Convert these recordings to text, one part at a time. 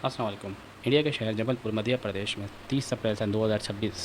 अस्सलाम वालेकुम। इंडिया के शहर जबलपुर मध्य प्रदेश में 30 अप्रैल सन 2026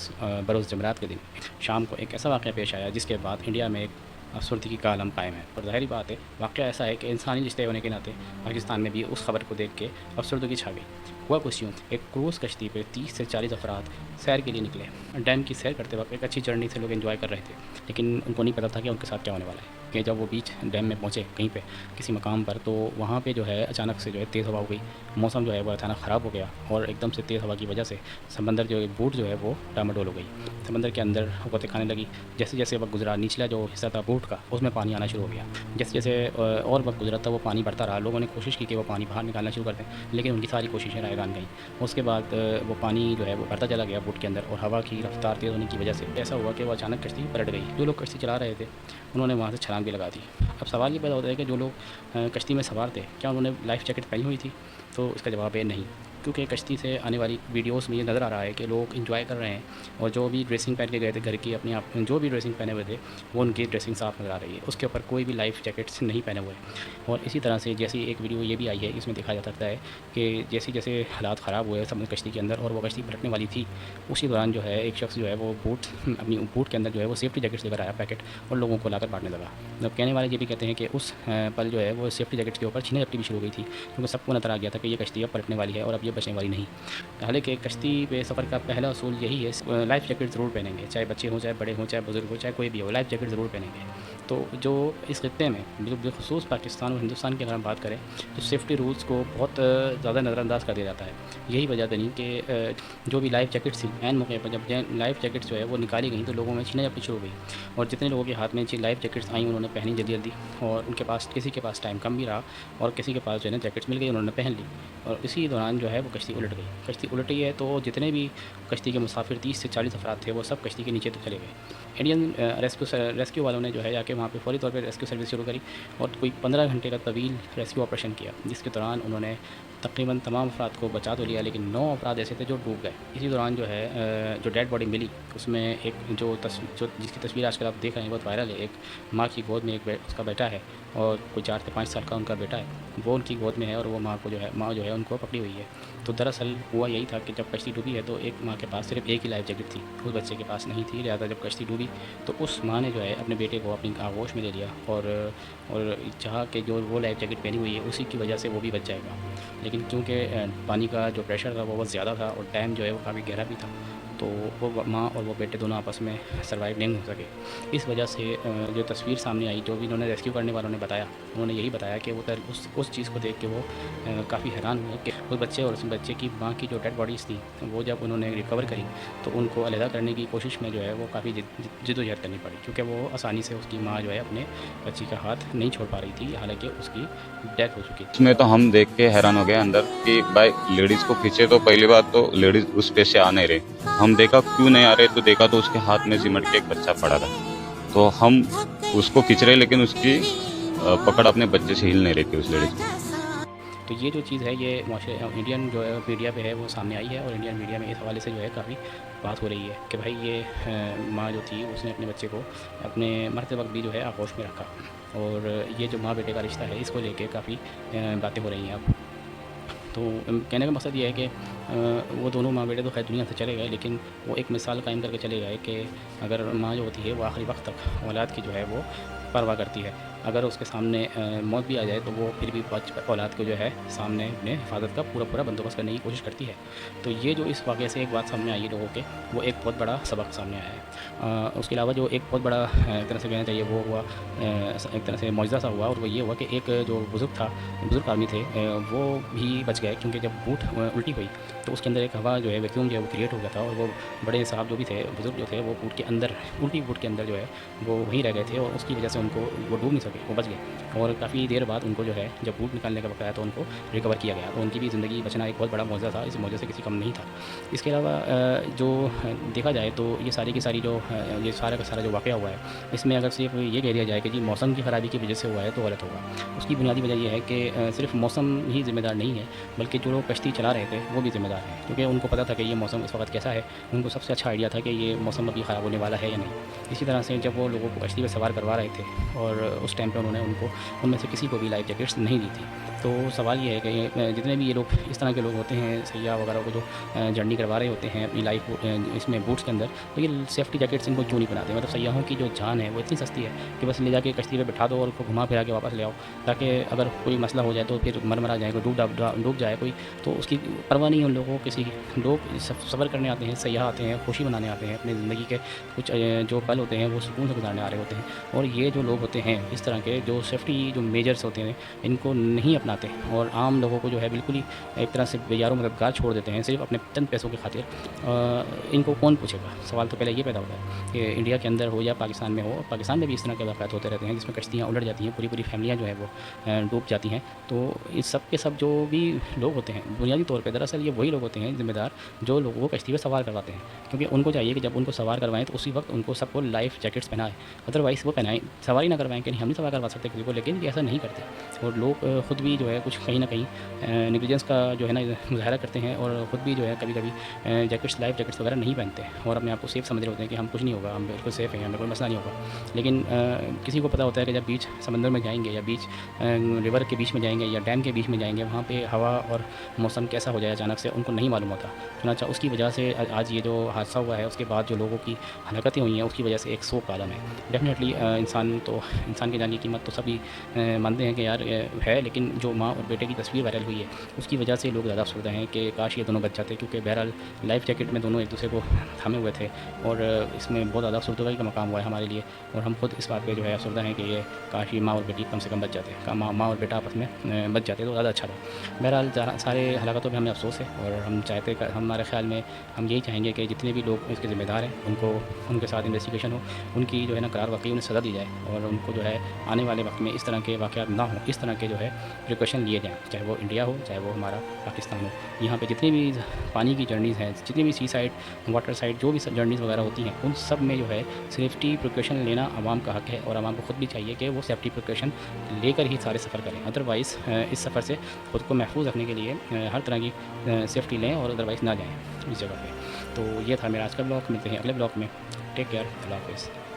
बरोज़ जमरात के दिन शाम को एक ऐसा वाक़या पेश आया जिसके बाद इंडिया में एक अफसरदगी का आलम कायम है। और ज़ाहिर बात है, वाक़या ऐसा है कि इंसानी रिश्ते होने के नाते पाकिस्तान में भी उस खबर को देख के अफसरदगी छा गई। हुआ कुछ यूँ, एक क्रूज़ कश्ती पे 30 से 40 अफराद सैर के लिए निकले। डैम की सैर करते वक्त एक अच्छी जर्नी से लोग एंजॉय कर रहे थे, लेकिन उनको नहीं पता था कि उनके साथ क्या होने वाला है। कि जब वो बीच डैम में पहुँचे कहीं पे किसी मकाम पर, तो वहाँ पे जो है अचानक से जो है तेज़ हवा हो गई। मौसम जो है वो अचानक ख़राब हो गया और एकदम से तेज़ हवा की वजह से समंदर जो है, बोट जो है वो डामाडोल हो गई। समंदर के अंदर हुकूमतें खाने लगी। जैसे जैसे वक्त गुजरा, निचला जो हिस्सा था बोट का, उसमें पानी आना शुरू हो गया। जैसे जैसे और वक्त गुजरा था, वो पानी बढ़ता रहा। लोगों ने कोशिश की कि वो पानी बाहर निकालना शुरू कर दें, लेकिन उनकी सारी कोशिशें नाकाम गईं। उसके बाद वो पानी जो है वो बढ़ता चला गया बोट के अंदर, और हवा की रफ्तार तेज़ होने की वजह से ऐसा हुआ कि वो अचानक कश्ती पलट गई। जो लोग कश्ती चला रहे थे उन्होंने वहाँ से छलांग भी लगा दी। अब सवाल ये पैदा होता है कि जो लोग कश्ती में सवार थे, क्या उन्होंने लाइफ़ जैकेट पहनी हुई थी? तो इसका जवाब है नहीं, क्योंकि कश्ती से आने वाली वीडियोस में ये नज़र आ रहा है कि लोग एंजॉय कर रहे हैं, और जो भी ड्रेसिंग पहन के गए थे घर की, अपनी आप जो भी ड्रेसिंग पहने हुए थे, वो उनकी ड्रेसिंग साफ़ नज़र आ रही है। उसके ऊपर कोई भी लाइफ़ जैकेट्स नहीं पहने हुए हैं। और इसी तरह से जैसी एक वीडियो ये भी आई है, इसमें दिखाया जा सकता है कि जैसे जैसे हालात ख़राब हुए सब कश्ती के अंदर और वो कश्ती पलटने वाली थी, उसी दौरान जो है एक शख्स जो है वो अपनी बूट के अंदर जो है वो सेफ्टी जैकेट्स लेकर आया पैकेट, और लोगों को लाकर बांटने लगा। अब कहने वाले ये भी कहते हैं कि उस पल जो है वो सेफ्टी जैकेट्स के ऊपर छीना झपटी भी शुरू हो गई थी, क्योंकि सबको नज़र आ गया था कि ये कश्ती अब पलटने वाली है और अब ये बचने वाली नहीं। हालाँकि कश्ती पे सफ़र का पहला असूल यही है, लाइफ़ जैकेट ज़रूर पहनेंगे, चाहे बच्चे हों, चाहे बड़े हों, चाहे बुज़ुर्ग हों, चाहे कोई भी हो, लाइफ़ जैकेट ज़रूर पहनेंगे। तो जो इस खित्ते में बिलख़ुसूस पाकिस्तान और हिंदुस्तान की अगर हम बात करें, तो सेफ्टी रूल्स को बहुत ज़्यादा नज़रअंदाज़ कर दिया जाता है। यही वजह बनी कि जो भी लाइफ़ जैकेट्स थी, ऐन मौके पर जब लाइफ़ जैकेट्स जो है वो निकाली गई, तो लोगों में छीना झपटी शुरू हो गई। और जितने लोगों के हाथ में लाइफ़ जैकेट्स आई, उन्होंने पहनी जल्दी-जल्दी, और उनके पास किसी के पास टाइम कम भी रहा, और किसी के पास जो है ना जैकेट्स मिल गई, उन्होंने पहन ली। और इसी दौरान जो है वो कश्ती उलट गई। कश्ती उलटी है तो जितने भी कश्ती के मुसाफिर 30 से 40 अफराद थे, वो सब कश्ती के नीचे तो चले गए। इंडियन रेस्क्यू वालों ने जो है जाके वहाँ पे फ़ौरी तौर पे रेस्क्यू सर्विस शुरू करी, और कोई 15 घंटे का तवील रेस्क्यू ऑपरेशन किया, जिसके दौरान उन्होंने तकरीबन तमाम अफराद को बचा तो लिया, लेकिन 9 अफराद ऐसे थे जो डूब गए। इसी दौरान जो है जो डेड बॉडी मिली, उसमें एक जो जिसकी तस्वीर आजकल आप देख रहे हैं बहुत वायरल है, एक माँ की गोद में उसका बेटा है, और कोई 4 से 5 साल का उनका बेटा है, वो उनकी गोद में है, और वो माँ जो है उनको पकड़ी हुई है। तो दरअसल हुआ यही था कि जब कश्ती डूबी है, तो एक माँ के पास सिर्फ एक ही लाइफ जैकेट थी, उस बच्चे के पास नहीं थी। लिहाजा जब कश्ती डूबी, तो उस माँ ने जो है अपने बेटे को अपनी आगोश में ले लिया, और चाहा कि जो वो लाइफ जैकेट पहनी हुई है उसी की वजह से वो भी बच जाएगा। लेकिन चूँकि पानी का जो प्रेशर था वो बहुत ज़्यादा था, और डैम जो है वो काफ़ी गहरा भी था, तो वो माँ और वो बेटे दोनों आपस में सर्वाइव नहीं हो सके। इस वजह से जो तस्वीर सामने आई, जो भी इन्होंने रेस्क्यू करने वालों ने बताया, उन्होंने यही बताया कि वो उस चीज़ को देख के वो काफ़ी हैरान हुए कि उस बच्चे और उस बच्चे की माँ की जो डेड बॉडीज़ थी, वो जब उन्होंने रिकवर करी, तो उनको अलहदा करने की कोशिश में जो है वो काफ़ी जिद्दोजहद करनी पड़ी, क्योंकि वो आसानी से उसकी माँ जो है अपने बच्ची का हाथ नहीं छोड़ पा रही थी, हालाँकि उसकी डेथ हो चुकी थी। इसमें तो हम देख के हैरान हो गए अंदर कि भाई लेडीज को खींचे, तो पहली बात तो लेडीज उस पे से आ नहीं रही। हम देखा क्यों नहीं आ रहे, तो देखा तो उसके हाथ में सिमट के एक बच्चा पड़ा था। तो हम उसको खींच रहे, लेकिन उसकी पकड़ अपने बच्चे से हिल नहीं रही थी उस लेडीज की। तो ये जो चीज़ है, ये इंडियन जो है मीडिया पे है वो सामने आई है, और इंडियन मीडिया में इस हवाले से जो है काफ़ी बात हो रही है कि भाई ये माँ जो थी उसने अपने बच्चे को अपने मरते वक्त भी जो है आगोश में रखा। और ये जो माँ बेटे का रिश्ता है, इसको लेके काफ़ी बातें हो रही हैं अब। तो कहने का मकसद ये है कि वो दोनों माँ बेटे तो खैर दुनिया से चले गए, लेकिन वो एक मिसाल कायम करके चले गए कि अगर माँ जो होती है वो आखिरी वक्त तक औलाद की जो है वो परवाह करती है। अगर उसके सामने मौत भी आ जाए, तो वो फिर भी औलाद को जो है सामने अपने हिफाजत का पूरा बंदोबस्त करने की कोशिश करती है। तो ये जो इस वाक़े से एक बात सामने आई है लोगों के, वो एक बहुत बड़ा सबक सामने आया है। उसके अलावा जो एक बहुत बड़ा एक तरह से कहना चाहिए वो हुआ, एक तरह से मौजज़ा सा हुआ, और वो ये हुआ कि एक जो बुज़ुर्ग आदमी थे, वो भी बच गए, क्योंकि जब बूट उल्टी हुई, तो उसके अंदर एक हवा जो है वैक्यूम जो है वो क्रिएट हो गया था, और वो बड़े साहब जो भी थे, बुज़ुर्ग जो थे, वो बूट के अंदर उल्टी बूट के अंदर जो है वो वहीं रह गए थे, और उसकी वजह से उनको वो डूब नहीं सके, वो बच गए। और काफ़ी देर बाद उनको जो है जब बूट निकालने का वक्त आया, तो उनको रिकवर किया गया। तो उनकी भी ज़िंदगी बचना एक बहुत बड़ा मौज़ा था, इस मौज़े से किसी कम नहीं था। इसके अलावा जो देखा जाए, तो ये सारी की सारी जो ये सारा का सारा जो वाक़या हुआ है, इसमें अगर सिर्फ ये कह दिया जाए कि जी मौसम की ख़राबी की वजह से हुआ है, तो गलत होगा। उसकी बुनियादी वजह ये है कि सिर्फ मौसम ही ज़िम्मेदार नहीं है, बल्कि जो लोग कश्ती चला रहे थे वो भी ज़िम्मेदार हैं, क्योंकि उनको पता था कि ये मौसम इस वक्त कैसा है। उनको सबसे अच्छा आइडिया था कि ये मौसम अभी ख़राब होने वाला है या नहीं। इसी तरह से जब वो लोगों को कश्ती पर सवार करवा रहे थे, और उस टाइम पे उनमें से किसी को भी लाइफ जैकेट्स नहीं दी थी। तो सवाल ये है कि जितने भी ये लोग इस तरह के लोग होते हैं सैयाह वगैरह को जो जर्नी करवा रहे होते हैं अपनी लाइफ इसमें बूट्स के अंदर, तो ये सेफ्टी जैकेट्स इनको क्यों नहीं बनाते? मतलब सैयाहों की जो जान है वो इतनी सस्ती है कि बस ले जाके कश्ती पे बिठा दो और उसको घुमा फिरा के वापस ले आओ, ताकि अगर कोई मसला हो जाए तो फिर मर जाए, कोई डूब जाए कोई, तो उसकी परवाह नहीं उन लोगों को किसी की। लोग सफ़र करने आते हैं, सैयाह आते हैं, खुशी मनाने आते हैं, अपनी ज़िंदगी के कुछ जो पल होते हैं वो सुकून से गुजारने आ रहे होते हैं। और ये जो लोग होते हैं इस तरह के जो सेफ्टी जो मेजर्स होते हैं इनको नहीं अपनाते और आम लोगों को जो है बिल्कुल ही एक तरह से बेयारो मददगार छोड़ देते हैं सिर्फ अपने चंद पैसों की खातिर। इनको कौन पूछेगा? सवाल तो पहले ये पैदा होता है कि इंडिया के अंदर हो या पाकिस्तान में हो, पाकिस्तान में भी इस तरह के वाक़यात होते रहते हैं जिसमें कश्तियाँ उलट जाती हैं, पूरी पूरी फैमिलियाँ जो है वो डूब जाती हैं। तो इस सब के सब जो भी लोग होते हैं बुनियादी तौर पे दरअसल ये वही लोग होते हैं ज़िम्मेदार जो लोगों को कश्ती पे सवार करवाते हैं, क्योंकि उनको चाहिए कि जब उनको सवार करवाएं तो उसी वक्त उनको सबको लाइफ जैकेट्स पहनाएं, अदरवाइज़ वो पहनाएं, सवारी ना करवाएं कि नहीं हम नहीं सवार करवा सकते किसी को, लेकिन ये ऐसा नहीं करते। और लोग ख़ुद भी जो है कुछ कहीं ना कहीं नेग्लिजेंस का जो है ना मुज़ाहरा करते हैं और ख़ुद भी जो है कभी कभी जैकेट्स लाइफ जैकेट्स वगैरह नहीं पहनते और अपने आप को सेफ़ समझ रहे होते हैं कि हम कुछ नहीं होगा, हम बिल्कुल सेफ़ हैं, हमें कोई मसला नहीं होगा। लेकिन किसी को पता होता है कि जब बीच समंदर में जाएंगे या बीच रिवर के बीच में जाएंगे या डैम के बीच में जाएंगे, वहाँ पे हवा और मौसम कैसा हो जाए अचानक से उनको नहीं मालूम होता। चुनाचा उसकी वजह से आज ये जो हादसा हुआ है उसके बाद जो लोगों की हलाकतें हुई हैं उसकी वजह से एक शोक का आलम है। डेफिनेटली इंसान की जान की कीमत तो सभी मानते हैं कि यार है, लेकिन जो माँ और बेटे की तस्वीर वायरल हुई है उसकी वजह से लोग ज़्यादा अफसरदा हैं कि काश ये दोनों बच जाते, क्योंकि बहरहाल लाइफ जैकेट में दोनों एक दूसरे को थामे हुए थे और इसमें बहुत ज़्यादा अफसरदगी का मकाम हुआ है हमारे लिए। और हम खुद इस बात पे जो है अफसरदा हैं कि ये काश ये माँ और बेटी कम से कम बच जाते, माँ और बेटा आपस में बच जाते तो ज़्यादा अच्छा था। बहरहाल सारे हलाकतों में हमें अफसोस है और हमारे ख्याल में हम यही चाहेंगे कि जितने भी लोग इसके ज़िम्मेदार हैं उनको उनके साथ इन्वेस्टिगेशन हो, उनकी जो है ना करार वाकई उन्हें सज़ा दी जाए और उनको जो है आने वाले वक्त में इस तरह के वाक़यात ना हो, इस तरह के जो है प्रिकॉशन लिए जाएँ, चाहे वो इंडिया हो चाहे वो हमारा पाकिस्तान हो। यहाँ पे जितनी भी पानी की जर्नीज़ हैं, जितनी भी सी साइड वाटर साइड जो भी जर्नीज़ वगैरह होती हैं, उन सब में जो है सेफ्टी प्रिकॉशन लेना आवाम का हक़ है और आवाम को ख़ुद भी चाहिए कि वो सेफ्टी प्रिकॉशन लेकर ही सारे सफ़र करें। अदरवाइज़ इस सफ़र से ख़ुद को महफूज रखने के लिए हर तरह की सेफ्टी लें और अदरवाइज़ ना जाएँ इस जगह पे। तो ये था मेरा आज का ब्लॉग। मिलते हैं अगले ब्लॉग में। टेक केयर, अल्लाह हाफ़िज़।